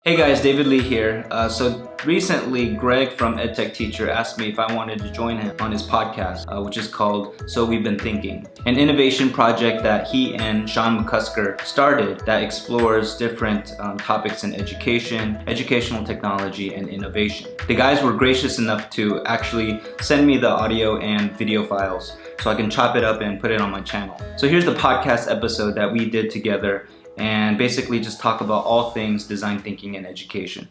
Hey guys, David Lee here. So recently, Greg from EdTech Teacher asked me if I wanted to join him on his podcast, which is called So We've Been Thinking, an innovation project that he and Sean McCusker started that explores different topics in education, educational technology, and innovation. The guys were gracious enough to actually send me the audio and video files so I can chop it up and put it on my channel. So here's the podcast episode that we did together, and basically just talk about all things design thinking and education.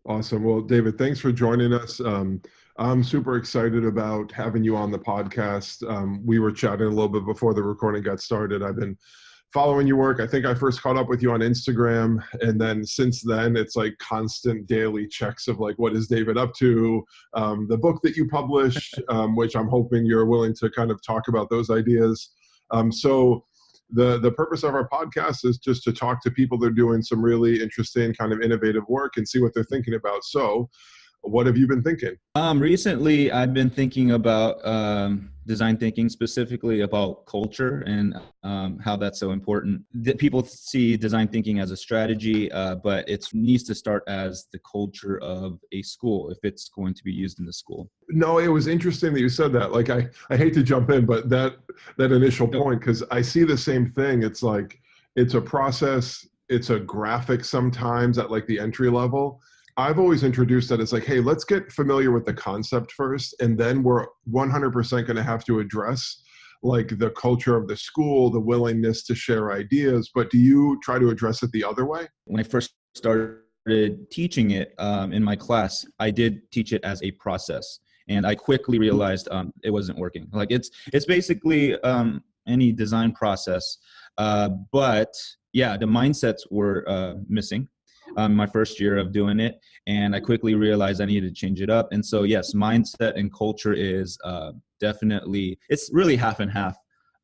Awesome. Well, David, thanks for joining us. I'm super excited about having you on the podcast. We were chatting a little bit before the recording got started. I've been following your work. I think I first caught up with you on Instagram, and then since then it's like constant daily checks of like, what is David up to? The book that you published, which I'm hoping you're willing to kind of talk about those ideas. So the purpose of our podcast is just to talk to people that are doing some really interesting kind of innovative work and see what they're thinking about. So what have you been thinking? Recently, I've been thinking about design thinking, specifically about culture and how that's so important. People see design thinking as a strategy, but it needs to start as the culture of a school if it's going to be used in the school. No, it was interesting that you said that. Like, I hate to jump in, but that initial point, because I see the same thing. It's like, it's a process. It's a graphic sometimes at like the entry level. I've always introduced that as like, hey, let's get familiar with the concept first, and then we're 100% going to have to address like the culture of the school, the willingness to share ideas. But do you try to address it the other way? When I first started teaching it in my class, I did teach it as a process, and I quickly realized it wasn't working. Like it's basically any design process, but yeah, the mindsets were missing. My first year of doing it, and I quickly realized I needed to change it up. And so yes, mindset and culture is definitely, it's really half and half.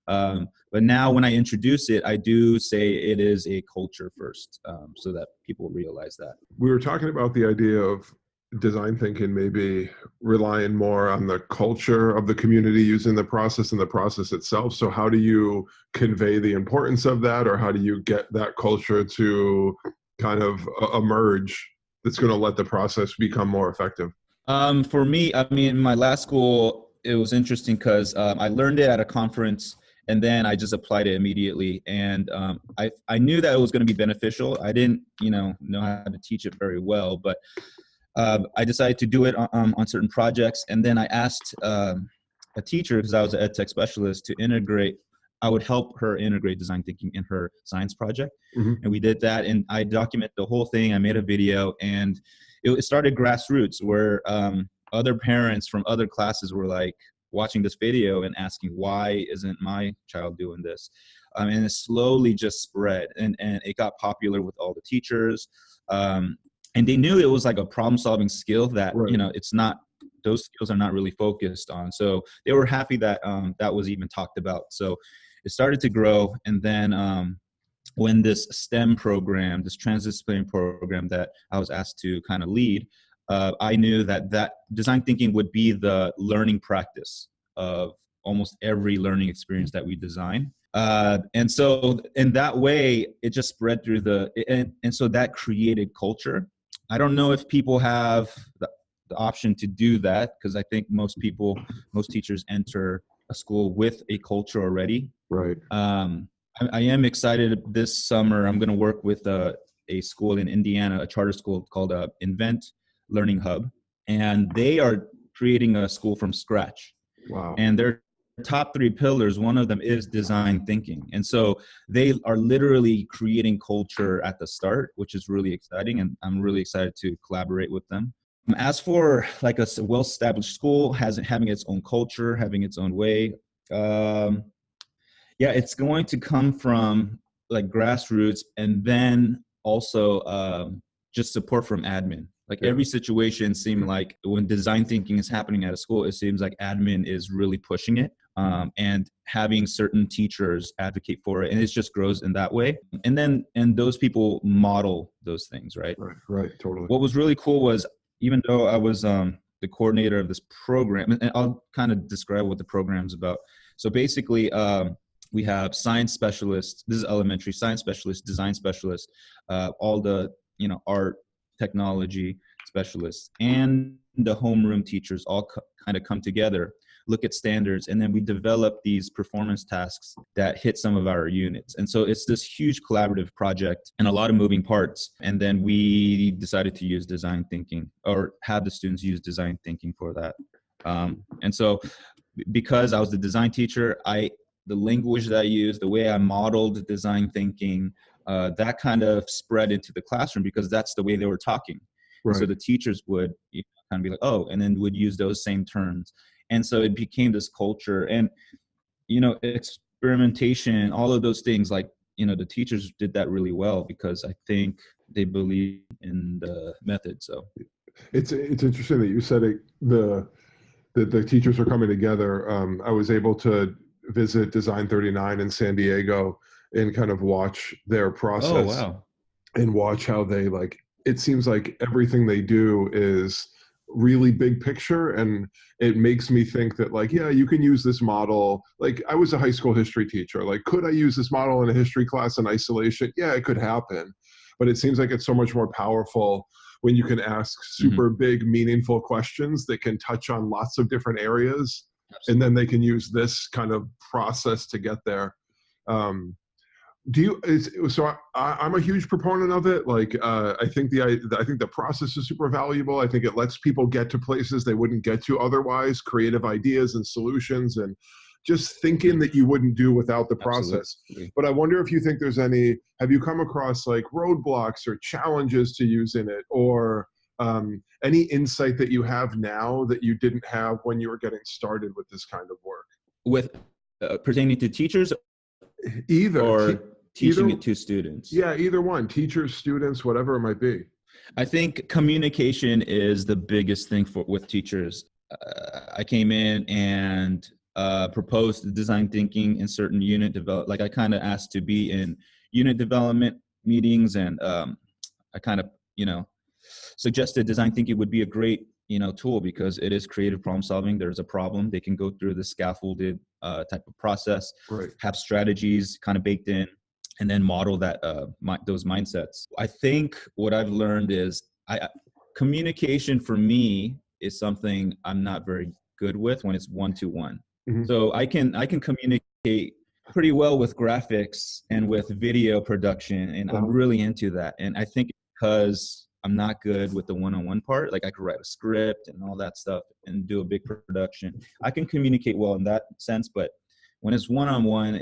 But now when I introduce it, I do say it is a culture first, so that people realize that. We were talking about the idea of design thinking maybe relying more on the culture of the community using the process and the process itself. So how do you convey the importance of that, or how do you get that culture to kind of emerge that's going to let the process become more effective? For me, I mean, in my last school, it was interesting because I learned it at a conference, and then I just applied it immediately. And I knew that it was going to be beneficial. I didn't, know how to teach it very well, but I decided to do it on certain projects. And then I asked a teacher, because I was an ed tech specialist, to integrate. I would help her integrate design thinking in her science project. Mm-hmm. And we did that, and I documented the whole thing. I made a video, and it started grassroots where other parents from other classes were like watching this video and asking, why isn't my child doing this? And it slowly just spread, and it got popular with all the teachers. And they knew it was like a problem-solving skill that, right. It's not, those skills are not really focused on. So they were happy that that was even talked about. So it started to grow. And then when this STEM program, this transdisciplinary program that I was asked to kind of lead, I knew that design thinking would be the learning practice of almost every learning experience that we design. And so in that way, it just spread through and so that created culture. I don't know if people have the option to do that, because I think most teachers enter a school with a culture already. Right. I am excited this summer. I'm going to work with a school in Indiana, a charter school called Invent Learning Hub, and they are creating a school from scratch. Wow. And their top 3 pillars, one of them is design thinking. And so they are literally creating culture at the start, which is really exciting. And I'm really excited to collaborate with them. As for like a well-established school having its own culture, having its own way, it's going to come from like grassroots, and then also just support from admin. Like every situation seemed like when design thinking is happening at a school, it seems like admin is really pushing it, and having certain teachers advocate for it, and it just grows in that way. And those people model those things, right? Right, totally. What was really cool was even though I was the coordinator of this program, and I'll kind of describe what the program's about. So basically, we have science specialists. This is elementary science specialists, design specialists, all the art, technology specialists, and the homeroom teachers all kind of come together, look at standards, and then we develop these performance tasks that hit some of our units. And so it's this huge collaborative project and a lot of moving parts. And then we decided to use design thinking, or have the students use design thinking for that. And so because I was the design teacher, the language that I used, the way I modeled design thinking, that kind of spread into the classroom because that's the way they were talking. Right. So the teachers would kind of be like, oh, and then would use those same terms. And so it became this culture and, experimentation, all of those things, like, the teachers did that really well because I think they believe in the method. So it's interesting that you said it, the teachers are coming together. I was able to visit Design 39 in San Diego and kind of watch their process. Oh, wow. And watch how they it seems like everything they do is really big picture, and it makes me think that yeah, you can use this model. I was a high school history teacher. Could I use this model in a history class in isolation? Yeah, it could happen, but it seems like it's so much more powerful when you can ask super big, meaningful questions that can touch on lots of different areas. Absolutely. And then they can use this kind of process to get there. I'm a huge proponent of it. I think the process is super valuable. I think it lets people get to places they wouldn't get to otherwise, creative ideas and solutions, and just thinking that you wouldn't do without the process. Absolutely. But I wonder if you think have you come across roadblocks or challenges to using it, or any insight that you have now that you didn't have when you were getting started with this kind of work? With pertaining to teachers? Either. Or teaching it to students? Yeah, either one. Teachers, students, whatever it might be. I think communication is the biggest thing with teachers. I came in and proposed design thinking in certain unit development. I kind of asked to be in unit development meetings, and I kind of, suggested design thinking would be a great, tool because it is creative problem solving. There's a problem. They can go through the scaffolded type of process, right. Have strategies kind of baked in, and then model that those mindsets. I think what I've learned is communication for me is something I'm not very good with when it's one-to-one. Mm-hmm. So I can communicate pretty well with graphics and with video production, and I'm really into that. And I think because I'm not good with the one-on-one part, I could write a script and all that stuff and do a big production. I can communicate well in that sense, but when it's one-on-one,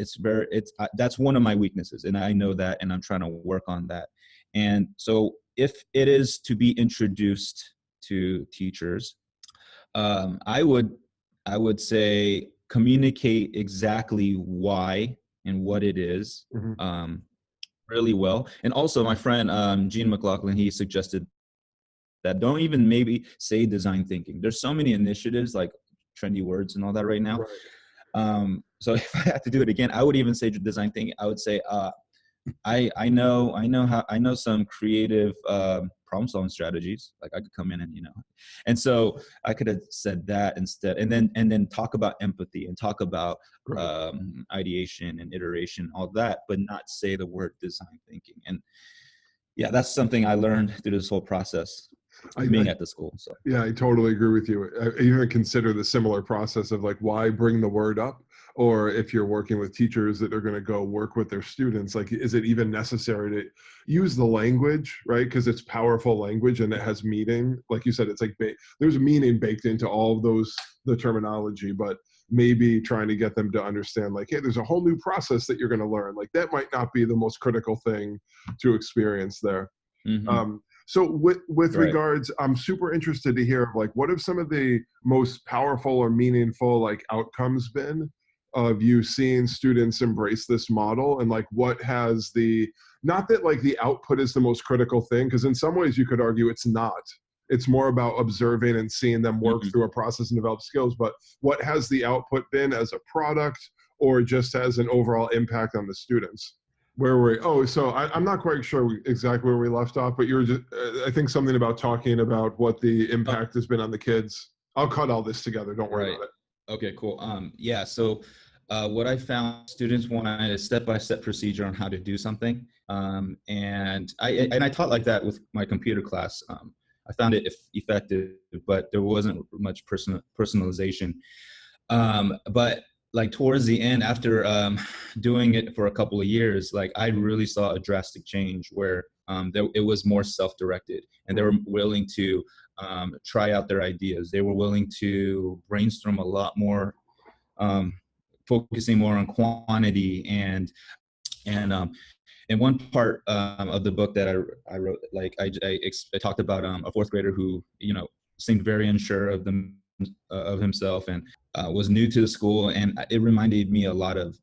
that's one of my weaknesses, and I know that, and I'm trying to work on that. And so if it is to be introduced to teachers, I would say communicate exactly why and what it is, really well. And also my friend, Gene McLaughlin, he suggested that don't even maybe say design thinking. There's so many initiatives, trendy words and all that right now. Right. So if I had to do it again, I would even say design thinking. I would say, I know some creative problem solving strategies. I could come in and so I could have said that instead, and then talk about empathy and talk about ideation and iteration, all that, but not say the word design thinking. And yeah, that's something I learned through this whole process. Being at the school. So yeah, I totally agree with you. I even consider the similar process of why bring the word up, or if you're working with teachers that are going to go work with their students, is it even necessary to use the language, right? Because it's powerful language and it has meaning. Like you said, it's there's meaning baked into all of the terminology, but maybe trying to get them to understand hey, there's a whole new process that you're going to learn. That might not be the most critical thing to experience there. Mm-hmm. So with right. regards, I'm super interested to hear what have some of the most powerful or meaningful outcomes been of you seeing students embrace this model, and what has not that the output is the most critical thing, because in some ways you could argue it's not. It's more about observing and seeing them work through a process and develop skills, but what has the output been as a product or just as an overall impact on the students? Where were we? Oh, so I'm not quite sure exactly where we left off, but you were just, I think something about talking about what the impact has been on the kids. I'll cut all this together. Don't worry Right. about it. Okay, cool. Yeah, so what I found, students wanted a step-by-step procedure on how to do something. And I taught like that with my computer class. I found it effective, but there wasn't much personalization. But like towards the end, after doing it for a couple of years, like I really saw a drastic change where it was more self-directed, and they were willing to try out their ideas. They were willing to brainstorm a lot more, focusing more on quantity and one part of the book that I wrote, like I talked about a fourth grader who, you know, seemed very unsure of himself and was new to the school, and it reminded me a lot of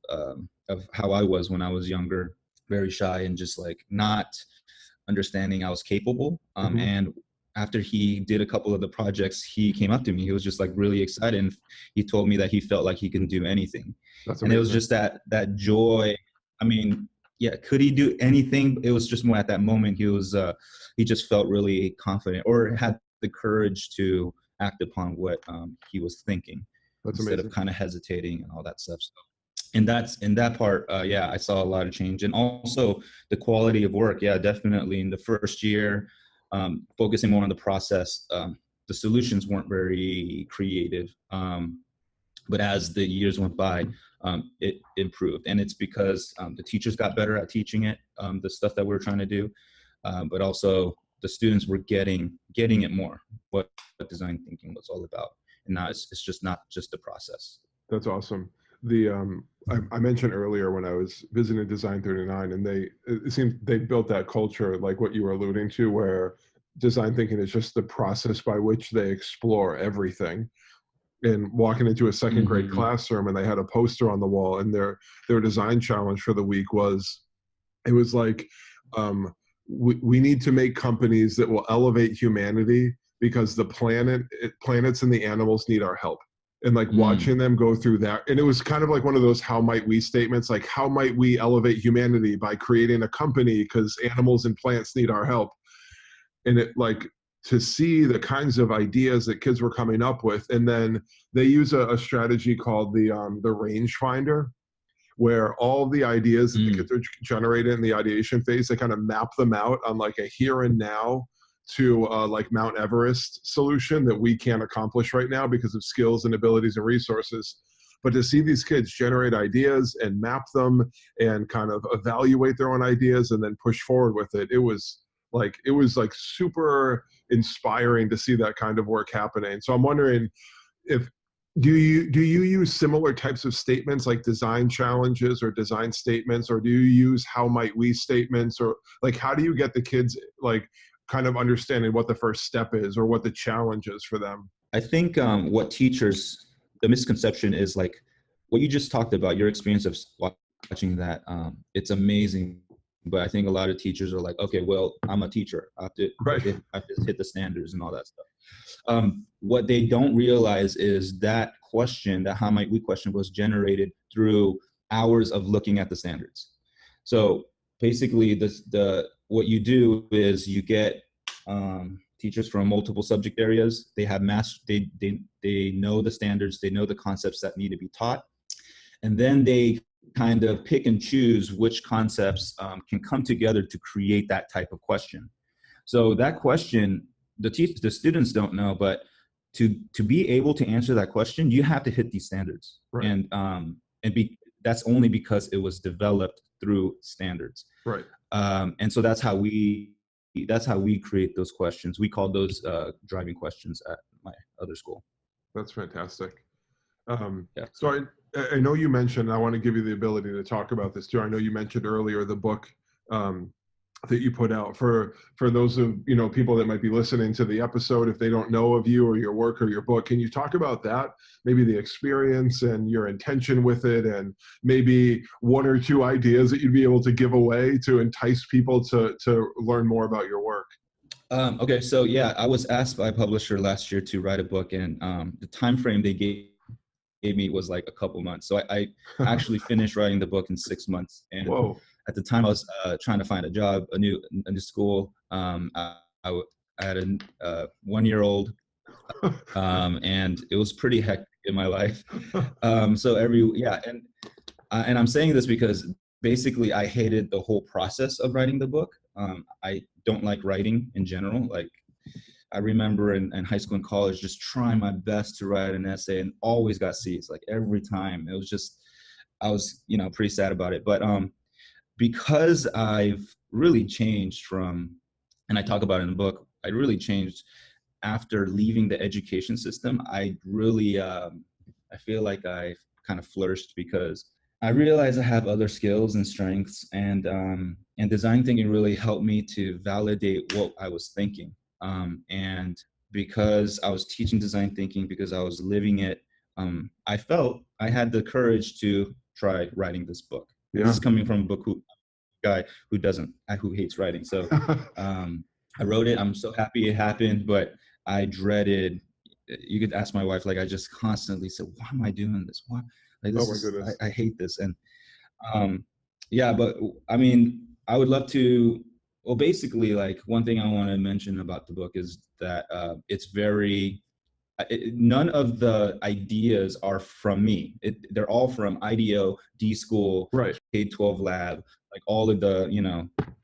how I was when I was younger, very shy and just like not understanding I was capable. And after he did a couple of the projects, he came up to me. He was just like really excited, and he told me that he felt like he can do anything. That's and amazing. it was just that joy. I mean, yeah, could he do anything? It was just more at that moment he just felt really confident, or had the courage to act upon what he was thinking. That's instead amazing. of kind of hesitating and all that stuff. So, and that's in that part, yeah, I saw a lot of change, and also the quality of work. Yeah, definitely in the first year, focusing more on the process. The solutions weren't very creative, but as the years went by, it improved, and it's because the teachers got better at teaching it, the stuff that we were trying to do, but also the students were getting it more, what design thinking was all about, and now it's just not just a process. That's awesome. I mentioned earlier when I was visiting Design 39, and it seemed they built that culture like what you were alluding to, where design thinking is just the process by which they explore everything. And walking into a second grade classroom, and they had a poster on the wall, and their design challenge for the week was, it was like, we need to make companies that will elevate humanity because the planets and the animals need our help. And like watching them go through that, and it was kind of like one of those how might we statements, like how might we elevate humanity by creating a company because animals and plants need our help. And it, like, to see the kinds of ideas that kids were coming up with, and then they use a strategy called the rangefinder, where all the ideas that the kids are generated in the ideation phase, they kind of map them out on like a here and now to like Mount Everest solution that we can't accomplish right now because of skills and abilities and resources. But to see these kids generate ideas and map them and kind of evaluate their own ideas and then push forward with it, it was like super inspiring to see that kind of work happening. So I'm wondering, if do you use similar types of statements like design challenges or design statements, or do you use how might we statements, or like how do you get the kids like kind of understanding what the first step is or what the challenge is for them? I think what teachers, the misconception is like what you just talked about, your experience of watching that, it's amazing. But I think a lot of teachers are like, okay, well, I'm a teacher. I have to hit the standards and all that stuff. What they don't realize is that question, that how might we question, was generated through hours of looking at the standards. So basically, what you do is you get teachers from multiple subject areas. They have they know the standards, they know the concepts that need to be taught, and then they kind of pick and choose which concepts can come together to create that type of question. So that question, the students don't know, but to be able to answer that question, you have to hit these standards, right. That's only because it was developed through standards, right? And so that's how we create those questions. We call those driving questions at my other school. That's fantastic. Yeah. So I know you mentioned, I want to give you the ability to talk about this too. I know you mentioned earlier the book that you put out for those of, you know, people that might be listening to the episode, if they don't know of you or your work or your book. Can you talk about that? Maybe the experience and your intention with it, and maybe one or two ideas that you'd be able to give away to entice people to learn more about your work. Okay, so yeah, I was asked by a publisher last year to write a book, and the time frame they gave me was like a couple months. So I actually finished writing the book in 6 months. And whoa. at the time I was trying to find a job, a new school. I had a 1-year-old, and it was pretty hectic in my life. So and I'm saying this because basically I hated the whole process of writing the book. I don't like writing in general. Like, I remember in high school and college just trying my best to write an essay and always got C's, like every time. It was just, I was, pretty sad about it. But because I've really changed from, and I talk about it in the book, I really changed after leaving the education system. I really, I feel like I kind of flourished because I realized I have other skills and strengths, and design thinking really helped me to validate what I was thinking. And because I was teaching design thinking, because I was living it, I felt I had the courage to try writing this book. Yeah. This is coming from a guy who hates writing. So I wrote it. I'm so happy it happened, but I dreaded. You could ask my wife. Like, I just constantly said, "Why am I doing this? Why? Like, this is, I hate this." And yeah, but I mean, I would love to. Well, basically, like, one thing I want to mention about the book is that it's very. None of the ideas are from me. They're all from IDEO, D School, right, K-12 Lab, like all of the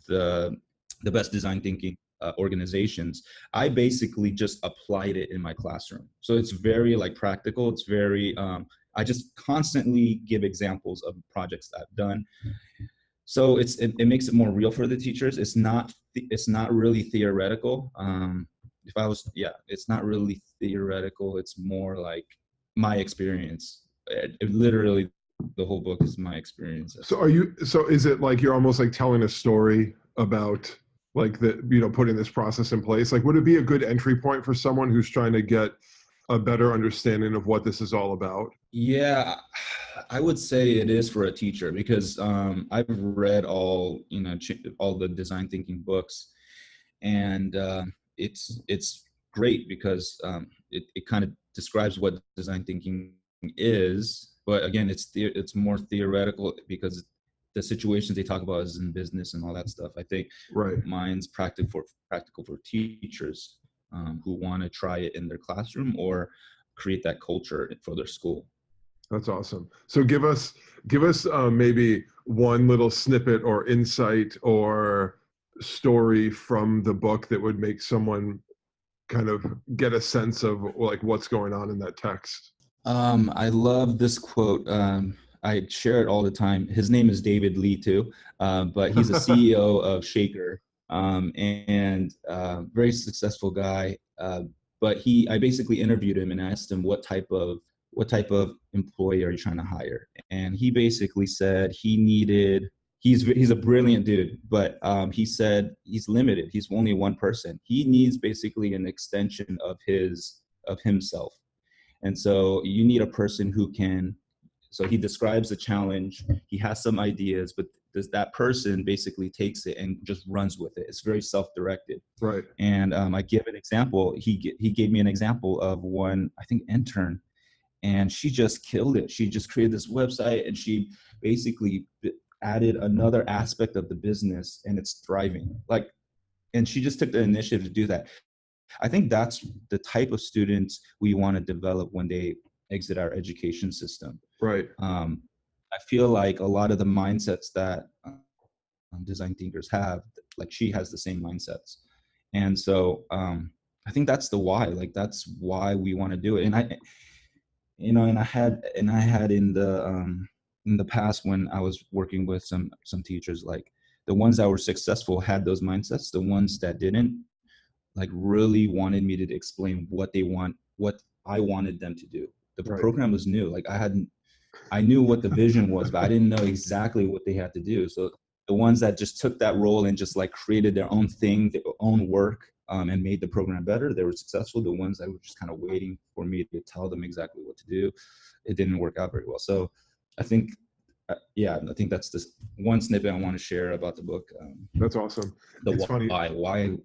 the best design thinking organizations. I basically just applied it in my classroom. So it's very like practical. It's very. I just constantly give examples of projects that I've done. So it makes it more real for the teachers. It's not really theoretical. It's not really theoretical. It's more like my experience. Literally, the whole book is my experience. So is it like you're almost like telling a story about like putting this process in place? Like, would it be a good entry point for someone who's trying to get a better understanding of what this is all about? Yeah, I would say it is for a teacher, because I've read all the design thinking books, and it's great because it kind of describes what design thinking is, but again, it's more theoretical because the situations they talk about is in business and all that stuff. I think mine's practical for teachers who want to try it in their classroom or create that culture for their school. That's awesome. So give us maybe one little snippet or insight or story from the book that would make someone kind of get a sense of like what's going on in that text. I love this quote. I share it all the time. His name is David Lee too, but he's a CEO of Shaker, and very successful guy. But I basically interviewed him and asked him what type of employee are you trying to hire? And he basically said he's a brilliant dude, but he said he's limited. He's only one person. He needs basically an extension of himself. And so you need a person who can, so he describes the challenge, he has some ideas, but that person basically takes it and just runs with it. It's very self-directed. Right. And I give an example. He gave me an example of one, I think, intern, and she just killed it. She just created this website and she basically added another aspect of the business, and it's thriving. Like, and she just took the initiative to do that. I think that's the type of students we want to develop when they exit our education system. Right. I feel like a lot of the mindsets that design thinkers have, like she has the same mindsets. And so I think that's the why, like that's why we want to do it. And I had in the past, when I was working with some teachers, like the ones that were successful had those mindsets. The ones that didn't, like, really wanted me to explain what I wanted them to do. The program was new. Like I knew what the vision was, but I didn't know exactly what they had to do. So the ones that just took that role and just like created their own thing, their own work, and made the program better, they were successful. The ones that were just kind of waiting for me to tell them exactly what to do, it didn't work out very well. So I think, I think that's just one snippet I want to share about the book. That's awesome. It's funny. Why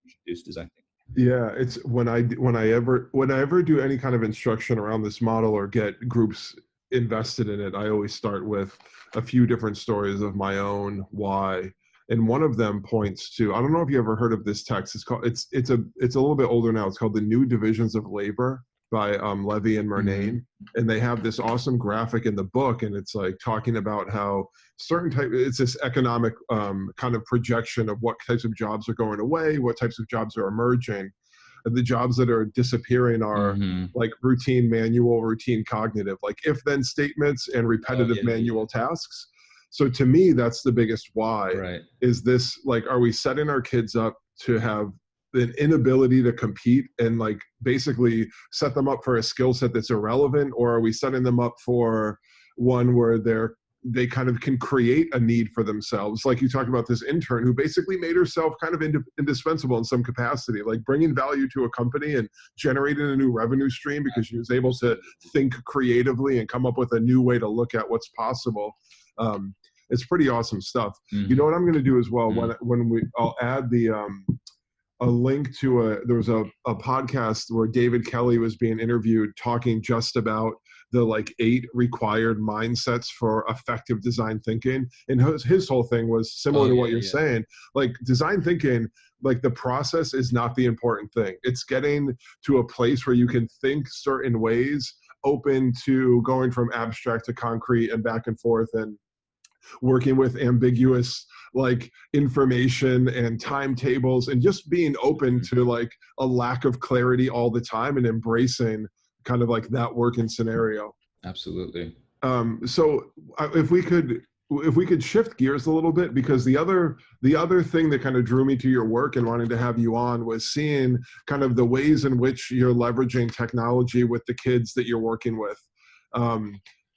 introduce design thinking? Yeah, it's when I ever do any kind of instruction around this model or get groups invested in it, I always start with a few different stories of my own why. And one of them points to, I don't know if you ever heard of this text. It's a little bit older now. It's called The New Divisions of Labor by Levy and Murnane. And they have this awesome graphic in the book, and it's like talking about how it's this economic kind of projection of what types of jobs are going away, what types of jobs are emerging. The jobs that are disappearing are like routine manual, routine cognitive, like if then statements and repetitive manual tasks. So to me, that's the biggest why. Right. Is this like, are we setting our kids up to have an inability to compete and like basically set them up for a skill set that's irrelevant, or are we setting them up for one where they kind of can create a need for themselves? Like you talked about this intern who basically made herself kind of indispensable in some capacity, like bringing value to a company and generating a new revenue stream because she was able to think creatively and come up with a new way to look at what's possible. It's pretty awesome stuff. You know what I'm going to do as well? I'll add a link to there was a podcast where David Kelly was being interviewed talking just about the like 8 required mindsets for effective design thinking. And his whole thing was similar to what you're saying. Like design thinking, like the process is not the important thing. It's getting to a place where you can think certain ways, open to going from abstract to concrete and back and forth, and working with ambiguous like information and timetables, and just being open to like a lack of clarity all the time and embracing kind of like that working scenario. Absolutely. So if we could shift gears a little bit, because the other thing that kind of drew me to your work and wanting to have you on was seeing kind of the ways in which you're leveraging technology with the kids that you're working with.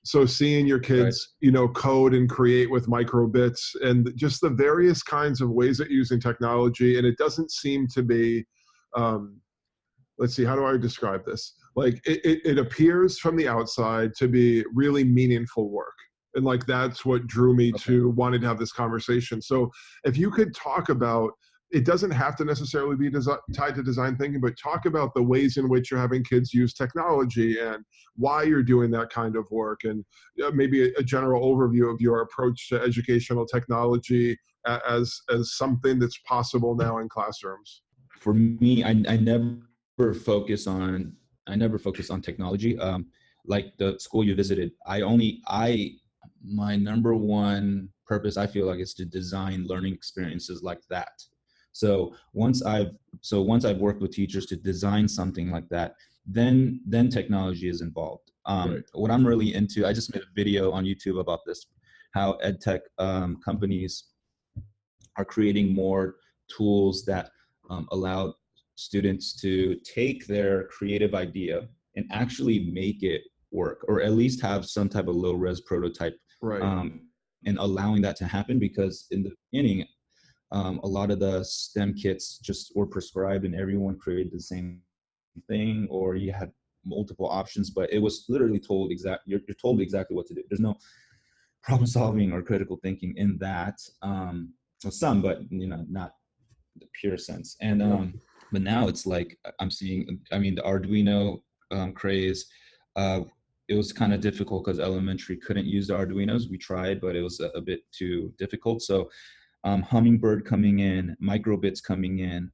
So seeing your kids, code and create with microbits and just the various kinds of ways that you're using technology. And it doesn't seem to be, let's see, how do I describe this? Like it appears from the outside to be really meaningful work. And like, that's what drew me to wanting to have this conversation. So if you could talk about, it doesn't have to necessarily be tied to design thinking, but talk about the ways in which you're having kids use technology and why you're doing that kind of work, and maybe a general overview of your approach to educational technology as something that's possible now in classrooms. For me, I never focus on technology. Like the school you visited, my number one purpose, I feel like, is to design learning experiences like that. So once I've worked with teachers to design something like that, then technology is involved. What I'm really into, I just made a video on YouTube about this, how edtech companies are creating more tools that allow students to take their creative idea and actually make it work, or at least have some type of low res prototype. And allowing that to happen, because in the beginning, a lot of the STEM kits just were prescribed and everyone created the same thing, or you had multiple options, but it was literally told you're told exactly what to do. There's no problem solving or critical thinking in that. Some, but not the pure sense. And but now it's like I'm seeing, the Arduino craze. It was kind of difficult because elementary couldn't use the Arduinos. We tried, but it was a bit too difficult. So Hummingbird coming in, microbits coming in,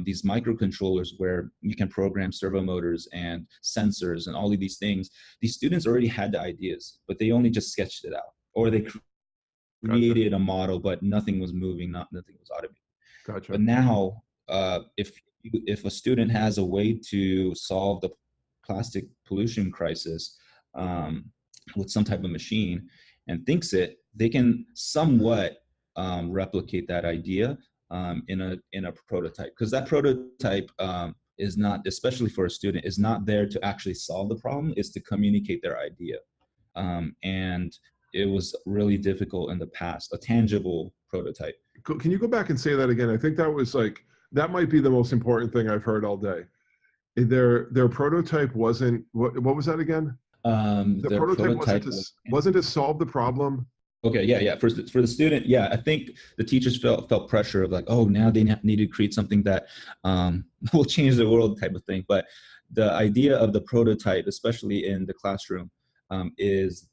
these microcontrollers where you can program servo motors and sensors and all of these things. These students already had the ideas, but they only just sketched it out, or they created a model, but nothing was moving, nothing was automated. Gotcha. But now, if a student has a way to solve the plastic pollution crisis with some type of machine and thinks it, they can somewhat replicate that idea in a prototype, because that prototype is not, especially for a student, is not there to actually solve the problem, is to communicate their idea. And it was really difficult in the past, a tangible prototype. Can you go back and say that again? I think that was like, that might be the most important thing I've heard all day. Their prototype wasn't, what was that again? The prototype wasn't to solve the problem. Okay, yeah. For the student, yeah, I think the teachers felt pressure of like, oh, now they need to create something that will change the world type of thing. But the idea of the prototype, especially in the classroom, is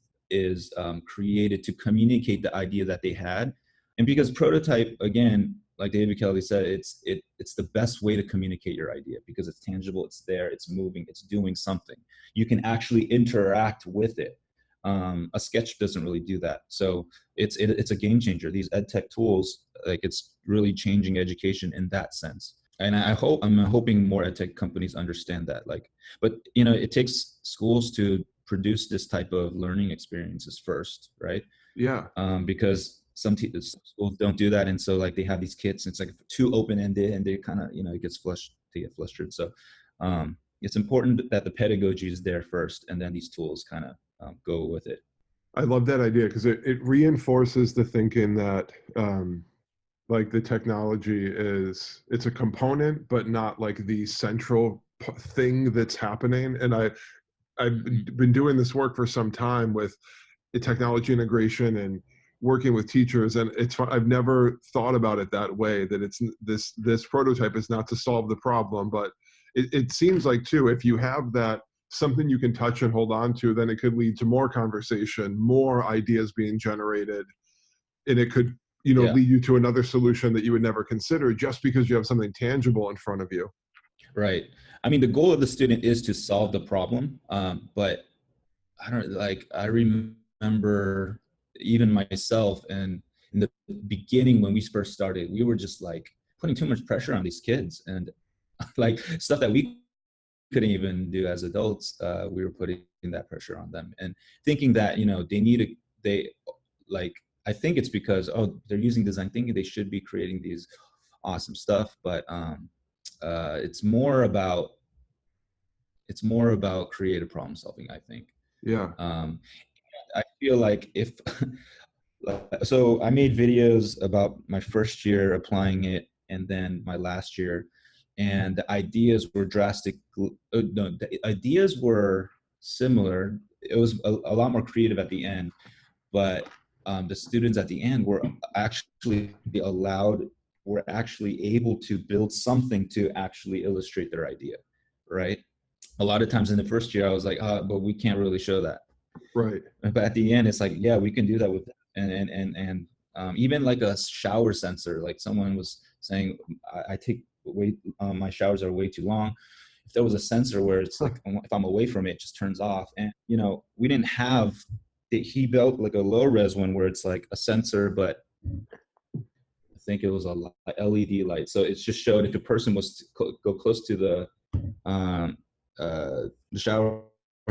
created to communicate the idea that they had. And because prototype, again, like David Kelly said, it's the best way to communicate your idea because it's tangible, it's there, it's moving, it's doing something. You can actually interact with it. A sketch doesn't really do that. So it's a game changer. These ed tech tools, like it's really changing education in that sense. And I'm hoping more ed tech companies understand that. Like, but you know, it takes schools to produce this type of learning experiences first, right? Yeah. Because some schools don't do that, and so like they have these kits, and it's like too open-ended, and they kind of, you know, it gets they get flustered. So it's important that the pedagogy is there first, and then these tools kind of go with it. I love that idea because it reinforces the thinking that like the technology it's a component, but not like the central thing that's happening. And I've been doing this work for some time with the technology integration and working with teachers, and I've never thought about it that way, that it's this prototype is not to solve the problem, but it seems like too, if you have that something you can touch and hold on to, then it could lead to more conversation, more ideas being generated, and it could, you know, lead you to another solution that you would never consider just because you have something tangible in front of you. Right. I mean, the goal of the student is to solve the problem, but I remember even myself, and in the beginning when we first started, we were just like putting too much pressure on these kids, and like stuff that we couldn't even do as adults, we were putting that pressure on them and thinking that, you know, I think it's because, oh, they're using design thinking, they should be creating these awesome stuff, but it's more about creative problem solving, I think. Yeah. I feel like if so I made videos about my first year applying it and then my last year, and the ideas were the ideas were similar. It was a lot more creative at the end, but the students at the end were actually able to build something to actually illustrate their idea, right? A lot of times in the first year I was like, but we can't really show that. Right. But at the end, it's like, yeah, we can do that with, and even like a shower sensor. Like someone was saying, I take my showers are way too long. If there was a sensor where it's like, if I'm away from it, it just turns off. And you know, we didn't have. He built like a low res one where it's like a sensor, but I think it was a LED light. So it just showed if a person was to go close to the shower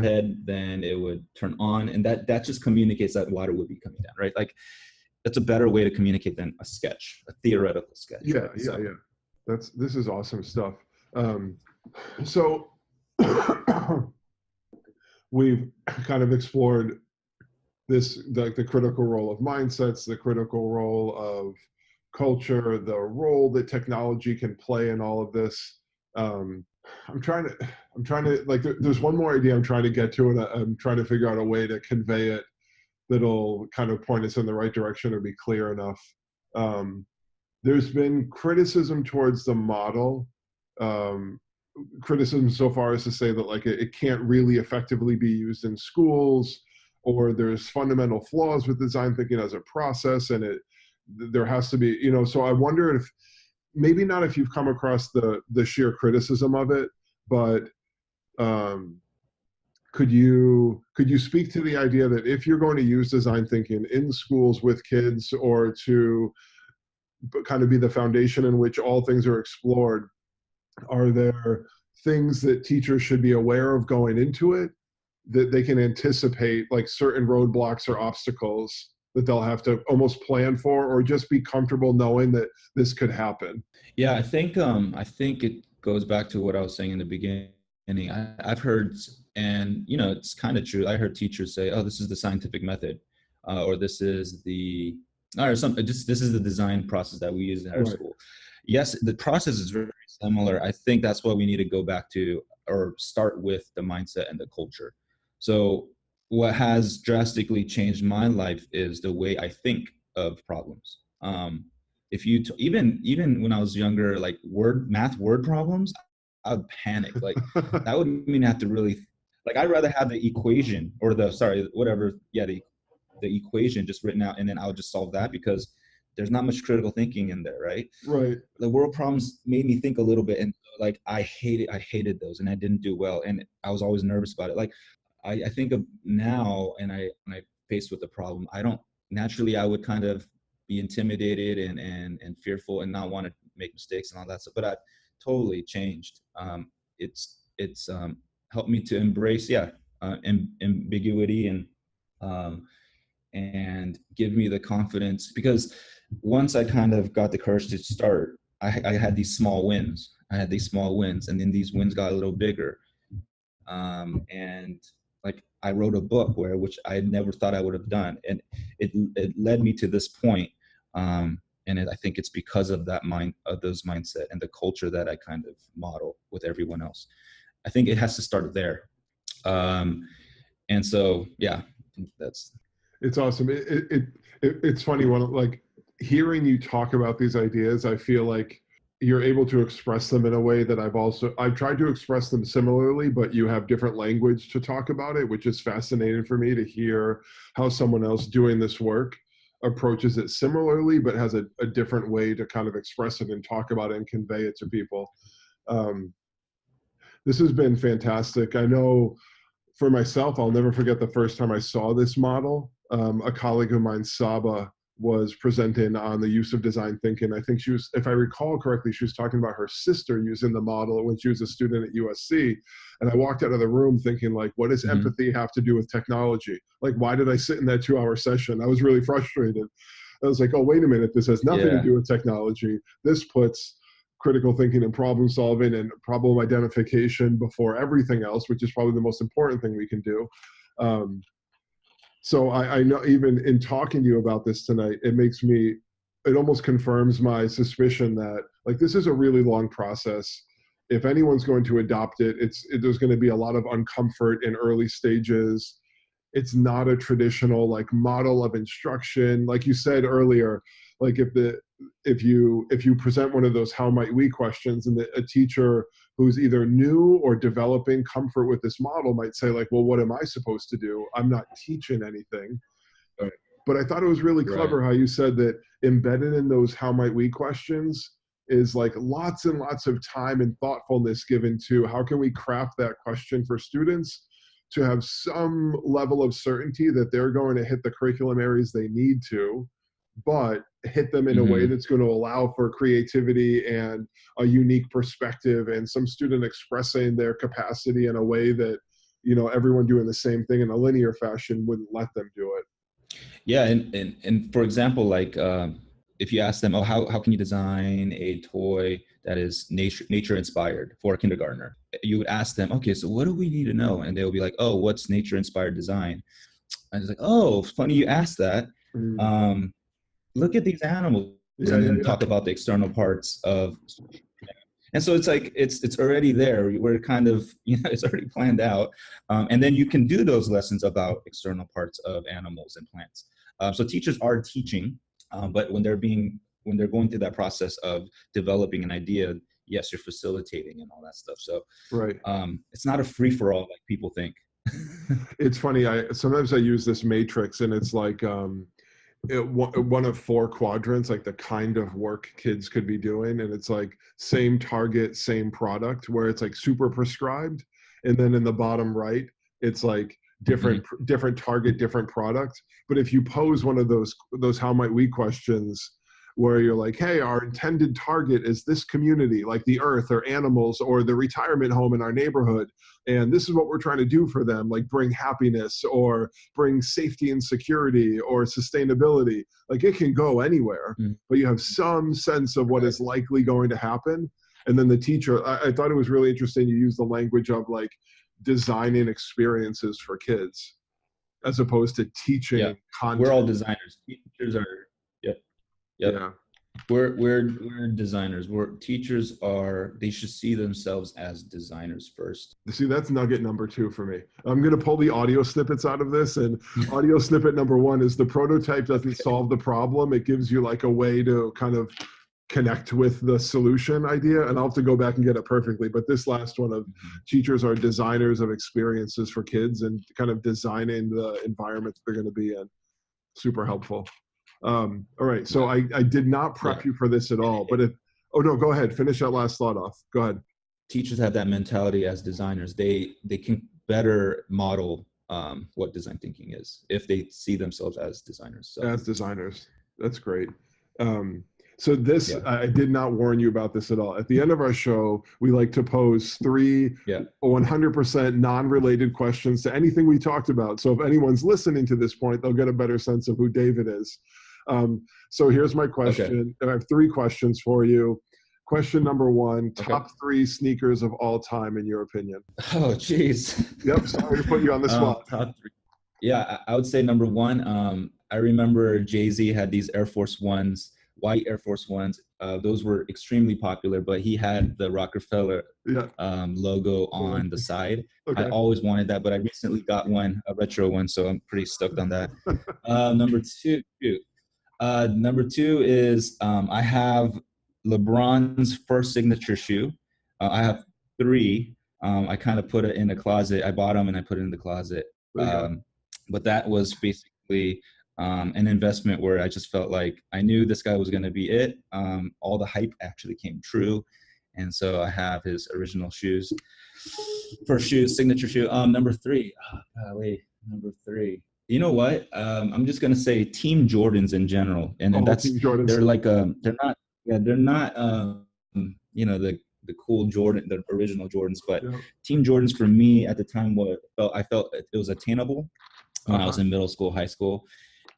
head, then it would turn on, and that just communicates that water would be coming down, right? Like that's a better way to communicate than a sketch, a theoretical sketch. Yeah, right? Yeah. This is awesome stuff. So we've kind of explored this, the critical role of mindsets, the critical role of culture, the role that technology can play in all of this. I'm trying to like, there's one more idea I'm trying to get to, and I'm trying to figure out a way to convey it that'll kind of point us in the right direction or be clear enough. There's been criticism towards the model, criticism so far as to say that like it can't really effectively be used in schools, or there's fundamental flaws with design thinking as a process, and there has to be, you know, so I wonder if, maybe not if you've come across the sheer criticism of it, but could you speak to the idea that if you're going to use design thinking in schools with kids, or to kind of be the foundation in which all things are explored, are there things that teachers should be aware of going into it, that they can anticipate, like certain roadblocks or obstacles that they'll have to almost plan for, or just be comfortable knowing that this could happen? Yeah, I think it goes back to what I was saying in the beginning. I've heard, and you know, it's kind of true. I heard teachers say, "Oh, this is the scientific method," or "This is the," or this is the design process that we use in our school. Yes, the process is very similar. I think that's what we need to go back to, or start with the mindset and the culture. So what has drastically changed my life is the way I think of problems. If you even when I was younger, like math word problems, I would panic. Like that would mean I have to really Like I'd rather have the equation or the equation just written out, and then I'll just solve that, because there's not much critical thinking in there, right? Right. The world problems made me think a little bit, and like I hated those, and I didn't do well, and I was always nervous about it. Like I think of now, and when I faced with the problem, I don't naturally, I would kind of be intimidated and fearful and not want to make mistakes and all that stuff. But I totally changed. It's helped me to embrace ambiguity and give me the confidence, because once I kind of got the courage to start, I had these small wins. And then these wins got a little bigger. And like I wrote a book which I never thought I would have done, and it led me to this point. I think it's because of those mindset and the culture that I kind of model with everyone else. I think it has to start there. And so, yeah, it's awesome. It's funny when like hearing you talk about these ideas, I feel like you're able to express them in a way that I've tried to express them similarly, but you have different language to talk about it, which is fascinating for me to hear how someone else doing this work approaches it similarly, but has a different way to kind of express it and talk about it and convey it to people. This has been fantastic. I know for myself, I'll never forget the first time I saw this model. A colleague of mine, Saba, was presenting on the use of design thinking. I think she was, if I recall correctly, she was talking about her sister using the model when she was a student at USC. And I walked out of the room thinking, like, what does empathy have to do with technology? Like, why did I sit in that 2-hour session? I was really frustrated. I was like, oh, wait a minute, this has nothing to do with technology. This puts critical thinking and problem solving and problem identification before everything else, which is probably the most important thing we can do. So I know, even in talking to you about this tonight, it almost confirms my suspicion that like this is a really long process. If anyone's going to adopt it, there's going to be a lot of uncomfort in early stages. It's not a traditional like model of instruction. Like you said earlier, like if you present one of those how might we questions, and a teacher who's either new or developing comfort with this model might say like, well, what am I supposed to do? I'm not teaching anything. Right. But I thought it was really clever how you said that embedded in those how might we questions is like lots and lots of time and thoughtfulness given to how can we craft that question for students to have some level of certainty that they're going to hit the curriculum areas they need to, but hit them in a way that's going to allow for creativity and a unique perspective and some student expressing their capacity in a way that, you know, everyone doing the same thing in a linear fashion wouldn't let them do it. Yeah. And for example, like if you ask them, oh, how can you design a toy that is nature inspired for a kindergartner? You would ask them, okay, so what do we need to know? And they'll be like, oh, what's nature inspired design? And it's like, oh, funny you asked that. Look at these animals and then talk about the external parts of, and so it's like, it's already there. We're kind of, you know, it's already planned out. And then you can do those lessons about external parts of animals and plants. So teachers are teaching, but when they're going through that process of developing an idea, yes, you're facilitating and all that stuff. So it's not a free for all like people think. It's funny. Sometimes I use this matrix, and it's like, one of 4 quadrants, like the kind of work kids could be doing, and it's like same target, same product, where it's like super prescribed, and then in the bottom right, it's like different target, different product. But if you pose one of those how might we questions, where you're like, hey, our intended target is this community, like the earth or animals or the retirement home in our neighborhood, and this is what we're trying to do for them, like bring happiness or bring safety and security or sustainability. Like it can go anywhere, but you have some sense of what is likely going to happen. And then the teacher, I thought it was really interesting you used the language of like designing experiences for kids as opposed to teaching content. We're all designers. Teachers are, yeah. We're designers. Teachers they should see themselves as designers first. See, that's nugget number 2 for me. I'm going to pull the audio snippets out of this, and audio snippet number 1 is the prototype doesn't solve the problem. It gives you like a way to kind of connect with the solution idea. And I'll have to go back and get it perfectly. But this last one of teachers are designers of experiences for kids and kind of designing the environment that they're going to be in. Super helpful. All right. So I did not prep you for this at all, but oh no, go ahead. Finish that last thought off. Go ahead. Teachers have that mentality as designers. They can better model what design thinking is if they see themselves as designers. So. As designers. That's great. So this, I did not warn you about this at all. At the end of our show, we like to pose 3 100% non-related questions to anything we talked about. So if anyone's listening to this point, they'll get a better sense of who David is. So here's my question. Okay. I have 3 questions for you. Question number 1, top 3 sneakers of all time in your opinion. Oh, geez. Yep, sorry to put you on the spot. Top 3. Yeah, I would say number 1, I remember Jay-Z had these Air Force Ones, white Air Force Ones. Those were extremely popular, but he had the Rockefeller logo on the side. Okay. I always wanted that, but I recently got one, a retro one, so I'm pretty stoked on that. Number two is I have LeBron's first signature shoe. I have 3. I kind of put it in a closet. I bought them and I put it in the closet. But that was basically an investment where I just felt like I knew this guy was going to be it. All the hype actually came true. And so I have his original shoes. First shoe, signature shoe. Number 3. Number 3. You know what? I'm just going to say Team Jordans in general. And that's, they're like, they're not, the cool Jordan, the original Jordans, but Team Jordans for me at the time, I felt it was attainable when I was in middle school, high school.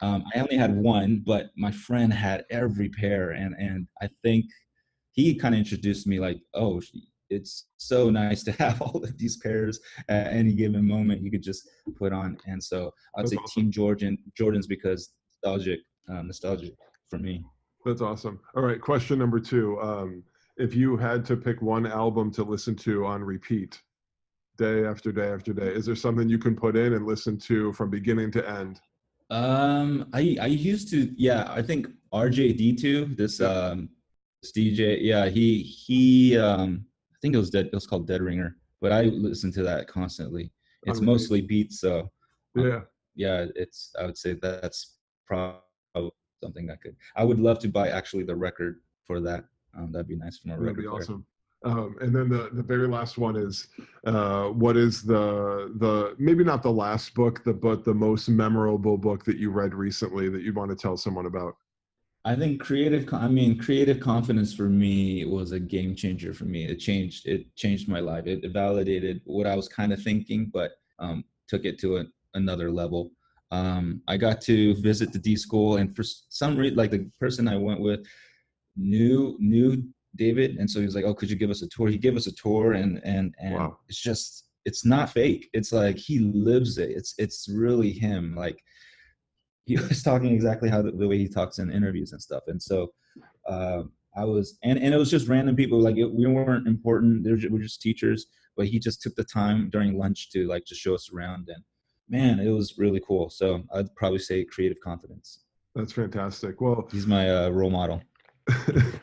I only had one, but my friend had every pair. And I think he kind of introduced me like, oh, it's so nice to have all of these pairs at any given moment you could just put on. And so I'd say awesome. Team Jordans because nostalgic for me. That's awesome. All right. Question number 2. If you had to pick one album to listen to on repeat day after day after day, is there something you can put in and listen to from beginning to end? I used to, I think RJD2, this DJ, he I think it was called Dead Ringer, but I listen to that constantly. It's mostly beats, so I would say that's probably something I would love to buy actually the record for that. That'd be nice from a record player. That'd be awesome. And then the very last one is, what is the maybe not the last book, but the most memorable book that you read recently that you want to tell someone about? I think Creative Confidence for me was a game changer for me. It changed my life. It validated what I was kind of thinking, but took it to another level. I got to visit the D school, and for some reason, like the person I went with knew David, and so he was like, "Oh, could you give us a tour?" He gave us a tour, and wow. It's not fake. It's like he lives it. It's really him. Like he was talking exactly how the way he talks in interviews and stuff. And so I was, and it was just random people. Like we weren't important. We're just teachers, but he just took the time during lunch to like just show us around, and man, it was really cool. So I'd probably say Creative Confidence. That's fantastic. Well, he's my role model.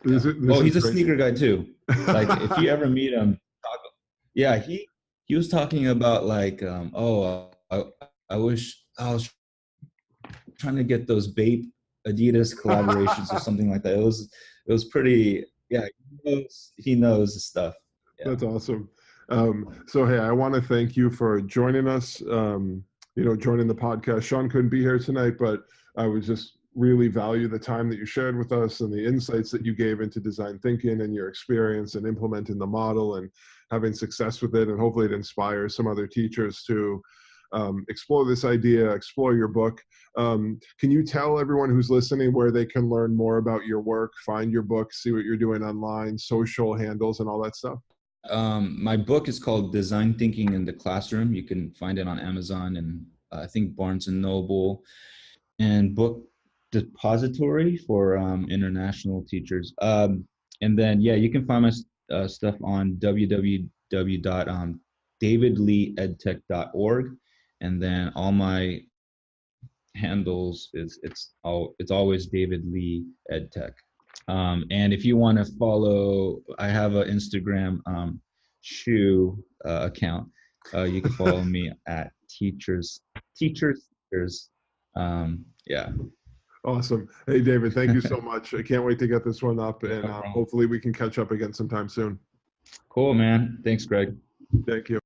He's a sneaker guy too. Like if you ever meet him, he was talking about like, I wish I was trying to get those Bape Adidas collaborations or something like that. It was pretty, he knows his stuff. Yeah. That's awesome. So, hey, I want to thank you for joining us, joining the podcast. Sean couldn't be here tonight, but I would just really value the time that you shared with us and the insights that you gave into design thinking and your experience in implementing the model and having success with it. And hopefully it inspires some other teachers to explore this idea, explore your book. Can you tell everyone who's listening where they can learn more about your work, find your book, see what you're doing online, social handles, and all that stuff? My book is called Design Thinking in the Classroom. You can find it on Amazon and I think Barnes & Noble and Book Depository for international teachers. And then, you can find my stuff on www.davidleeedtech.org. And then all my handles it's always David Lee EdTech. And if you want to follow, I have an Instagram shoe account. You can follow me at teachers. Yeah. Awesome. Hey, David, thank you so much. I can't wait to get this one up, and No problem. hopefully we can catch up again sometime soon. Cool, man. Thanks, Greg. Thank you.